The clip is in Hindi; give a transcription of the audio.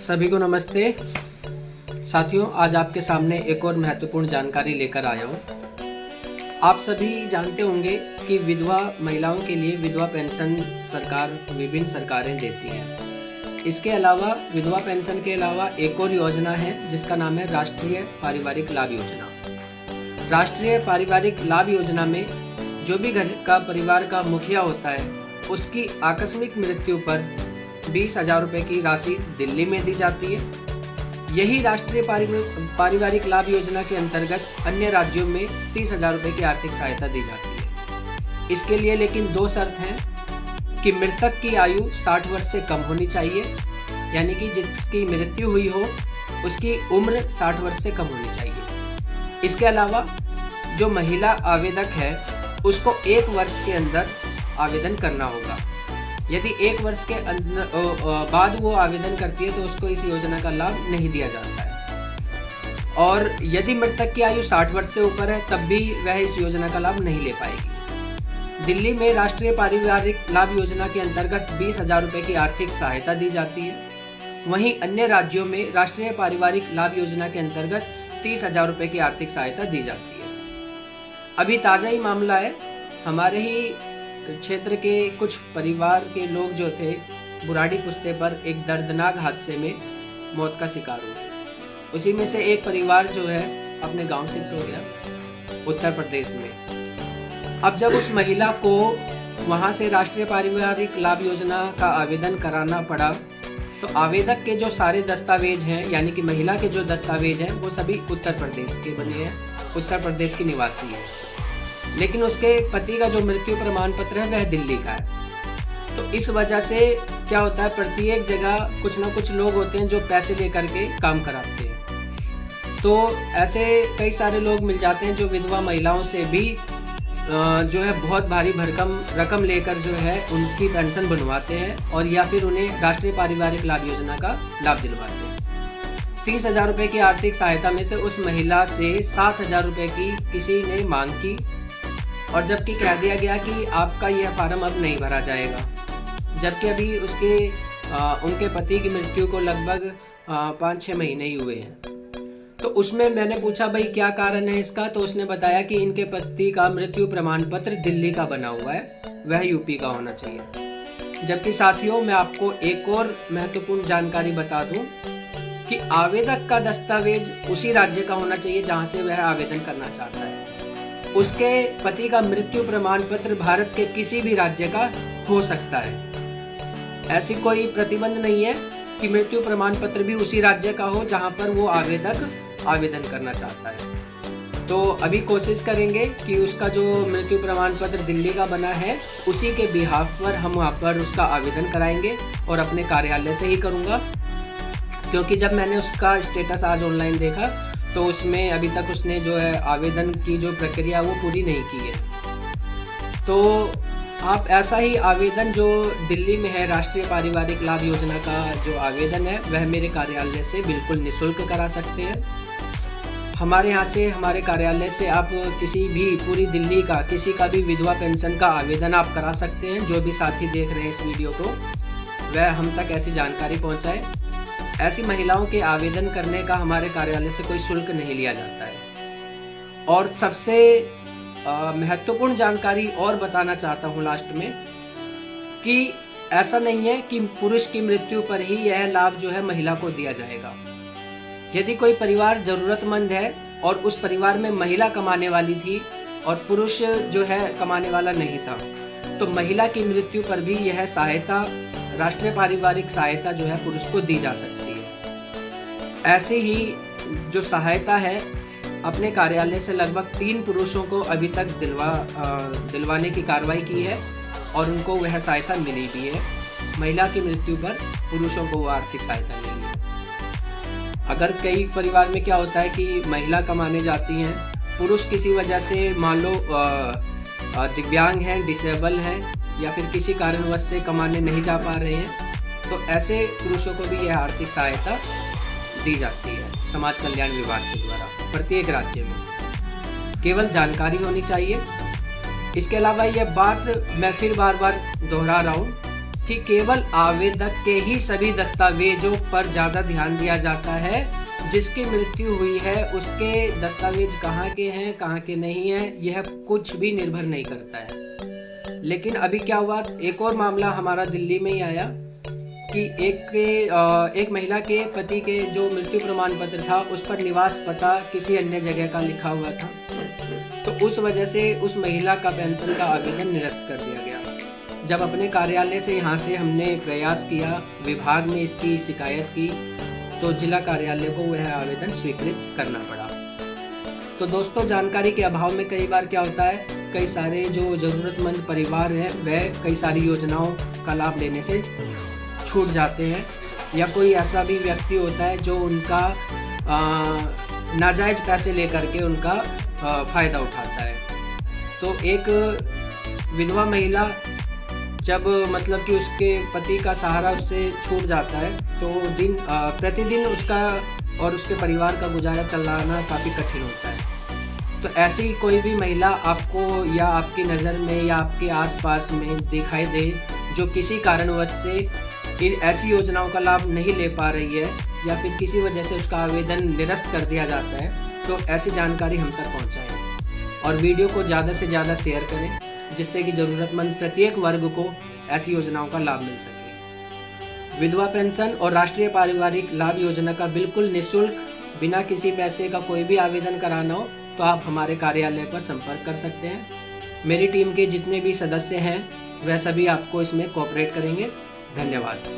सभी को नमस्ते। साथियों, आज आपके सामने एक और महत्वपूर्ण जानकारी लेकर आया हूँ। आप सभी जानते होंगे कि विधवा महिलाओं के लिए विधवा पेंशन सरकार विभिन्न सरकारें देती हैं। इसके अलावा विधवा पेंशन के अलावा एक और योजना है जिसका नाम है राष्ट्रीय पारिवारिक लाभ योजना। राष्ट्रीय पारिवारिक लाभ योजना में जो भी घर का परिवार का मुखिया होता है उसकी आकस्मिक मृत्यु पर 20,000 रुपये की राशि दिल्ली में दी जाती है। यही राष्ट्रीय पारिवारिक लाभ योजना के अंतर्गत अन्य राज्यों में 30,000 रुपये की आर्थिक सहायता दी जाती है। इसके लिए लेकिन 2 शर्त हैं कि मृतक की आयु 60 वर्ष से कम होनी चाहिए, यानी कि जिसकी मृत्यु हुई हो उसकी उम्र 60 वर्ष से कम होनी चाहिए। इसके अलावा जो महिला आवेदक है उसको 1 वर्ष के अंदर आवेदन करना होगा। यदि 1 वर्ष के बाद वो आवेदन करती है तो उसको इस योजना का लाभ नहीं दिया जाता है, और यदि मृतक की आयु 60 वर्ष से ऊपर है तब भी वह इस योजना का लाभ नहीं ले पाएगी। दिल्ली में राष्ट्रीय पारिवारिक लाभ योजना के अंतर्गत 20,000 रुपये की आर्थिक सहायता दी जाती है। वहीं अन्य राज्यों में राष्ट्रीय पारिवारिक लाभ योजना के अंतर्गत 30,000 रुपये की आर्थिक सहायता दी जाती है। अभी ताज़ा ही मामला है, हमारे ही क्षेत्र के कुछ परिवार के लोग जो थे बुराड़ी पुस्ते पर एक दर्दनाक हादसे में मौत का शिकार हुए। उसी में से एक परिवार जो है अपने गांव शिफ्ट हो गया उत्तर प्रदेश में। अब जब उस महिला को वहां से राष्ट्रीय पारिवारिक लाभ योजना का आवेदन कराना पड़ा तो आवेदक के जो सारे दस्तावेज हैं, यानी कि महिला के जो दस्तावेज हैं वो सभी उत्तर प्रदेश के बने हैं, उत्तर प्रदेश की निवासी है, लेकिन उसके पति का जो मृत्यु प्रमाण पत्र है वह दिल्ली का है। तो इस वजह से क्या होता है, प्रत्येक जगह कुछ ना कुछ लोग होते हैं जो पैसे लेकर के काम कराते हैं। तो ऐसे कई सारे लोग मिल जाते हैं जो विधवा महिलाओं से भी जो है बहुत भारी भरकम रकम लेकर जो है उनकी पेंशन बनवाते हैं, और या फिर उन्हें राष्ट्रीय पारिवारिक लाभ योजना का लाभ दिलवाते हैं। 30,000 रुपये की आर्थिक सहायता में से उस महिला से 7,000 रुपये की किसी ने मांग की, और जबकि कह दिया गया कि आपका यह फार्म अब नहीं भरा जाएगा, जबकि अभी उनके पति की मृत्यु को लगभग 5-6 महीने ही हुए हैं। तो उसमें मैंने पूछा भाई क्या कारण है इसका, तो उसने बताया कि इनके पति का मृत्यु प्रमाण पत्र दिल्ली का बना हुआ है, वह यूपी का होना चाहिए। जबकि साथियों, मैं आपको एक और महत्वपूर्ण जानकारी बता दूं कि आवेदक का दस्तावेज उसी राज्य का होना चाहिए जहां से वह आवेदन करना चाहता है। उसके पति का मृत्यु प्रमाण पत्र भारत के किसी भी राज्य का हो सकता है। ऐसी कोई प्रतिबंध नहीं है कि मृत्यु प्रमाण पत्र भी उसी राज्य का हो जहां पर वो आवेदक आवेदन करना चाहता है। तो अभी कोशिश करेंगे कि उसका जो मृत्यु प्रमाण पत्र दिल्ली का बना है उसी के बिहाफ पर हम वहाँ पर उसका आवेदन कराएंगे, और अपने कार्यालय से ही करूँगा, क्योंकि जब मैंने उसका स्टेटस आज ऑनलाइन देखा तो उसमें अभी तक उसने जो है आवेदन की जो प्रक्रिया वो पूरी नहीं की है। तो आप ऐसा ही आवेदन जो दिल्ली में है राष्ट्रीय पारिवारिक लाभ योजना का जो आवेदन है वह मेरे कार्यालय से बिल्कुल निःशुल्क करा सकते हैं। हमारे यहाँ से, हमारे कार्यालय से आप किसी भी पूरी दिल्ली का किसी का भी विधवा पेंशन का आवेदन आप करा सकते हैं। जो भी साथी देख रहे हैं इस वीडियो को वह हम तक ऐसी जानकारी पहुँचाए। ऐसी महिलाओं के आवेदन करने का हमारे कार्यालय से कोई शुल्क नहीं लिया जाता है। और सबसे महत्वपूर्ण जानकारी और बताना चाहता हूँ लास्ट में कि ऐसा नहीं है कि पुरुष की मृत्यु पर ही यह लाभ जो है महिला को दिया जाएगा। यदि कोई परिवार ज़रूरतमंद है और उस परिवार में महिला कमाने वाली थी और पुरुष जो है कमाने वाला नहीं था, तो महिला की मृत्यु पर भी यह सहायता, राष्ट्रीय पारिवारिक सहायता जो है पुरुष को दी जा सकती है। ऐसे ही जो सहायता है अपने कार्यालय से लगभग 3 पुरुषों को अभी तक दिलवाने की कार्रवाई की है, और उनको वह सहायता मिली भी है। महिला की मृत्यु पर पुरुषों को वो आर्थिक सहायता मिली है। अगर कई परिवार में क्या होता है कि महिला कमाने जाती हैं, पुरुष किसी वजह से मान लो दिव्यांग हैं, डिसेबल हैं, या फिर किसी कारणवश से कमाने नहीं जा पा रहे हैं, तो ऐसे पुरुषों को भी यह आर्थिक सहायता दी जाती है समाज कल्याण विभाग के द्वारा प्रत्येक राज्य में। केवल जानकारी होनी चाहिए। इसके अलावा यह बात मैं फिर बार बार दोहरा रहा हूँ कि केवल आवेदक के ही सभी दस्तावेजों पर ज़्यादा ध्यान दिया जाता है। जिसकी मृत्यु हुई है उसके दस्तावेज कहाँ के हैं, कहाँ के नहीं हैं, यह कुछ भी निर्भर नहीं करता है। लेकिन अभी क्या हुआ, एक और मामला हमारा दिल्ली में ही आया कि एक महिला के पति के जो मृत्यु प्रमाण पत्र था उस पर निवास पता किसी अन्य जगह का लिखा हुआ था। तो उस वजह से उस महिला का पेंशन का आवेदन निरस्त कर दिया गया। जब अपने कार्यालय से यहाँ से हमने प्रयास किया, विभाग में इसकी शिकायत की, तो जिला कार्यालय को वह आवेदन स्वीकृत करना पड़ा। तो दोस्तों, जानकारी के अभाव में कई बार क्या होता है, कई सारे जो ज़रूरतमंद परिवार हैं वह कई सारी योजनाओं का लाभ लेने से छूट जाते हैं, या कोई ऐसा भी व्यक्ति होता है जो उनका नाजायज़ पैसे लेकर के उनका फ़ायदा उठाता है। तो एक विधवा महिला जब मतलब कि उसके पति का सहारा उससे छूट जाता है, तो प्रतिदिन उसका और उसके परिवार का गुजारा चलाना काफ़ी कठिन होता है। तो ऐसी कोई भी महिला आपको या आपकी नज़र में या आपके आसपास में दिखाई दे जो किसी कारणवश से इन ऐसी योजनाओं का लाभ नहीं ले पा रही है, या फिर किसी वजह से उसका आवेदन निरस्त कर दिया जाता है, तो ऐसी जानकारी हम तक पहुँचाएँ और वीडियो को ज़्यादा से ज़्यादा शेयर करें, जिससे कि ज़रूरतमंद प्रत्येक वर्ग को ऐसी योजनाओं का लाभ मिल सके। विधवा पेंशन और राष्ट्रीय पारिवारिक लाभ योजना का बिल्कुल निःशुल्क, बिना किसी पैसे का कोई भी आवेदन कराना हो तो आप हमारे कार्यालय पर संपर्क कर सकते हैं। मेरी टीम के जितने भी सदस्य हैं वह सभी आपको इसमें कोऑपरेट करेंगे। धन्यवाद।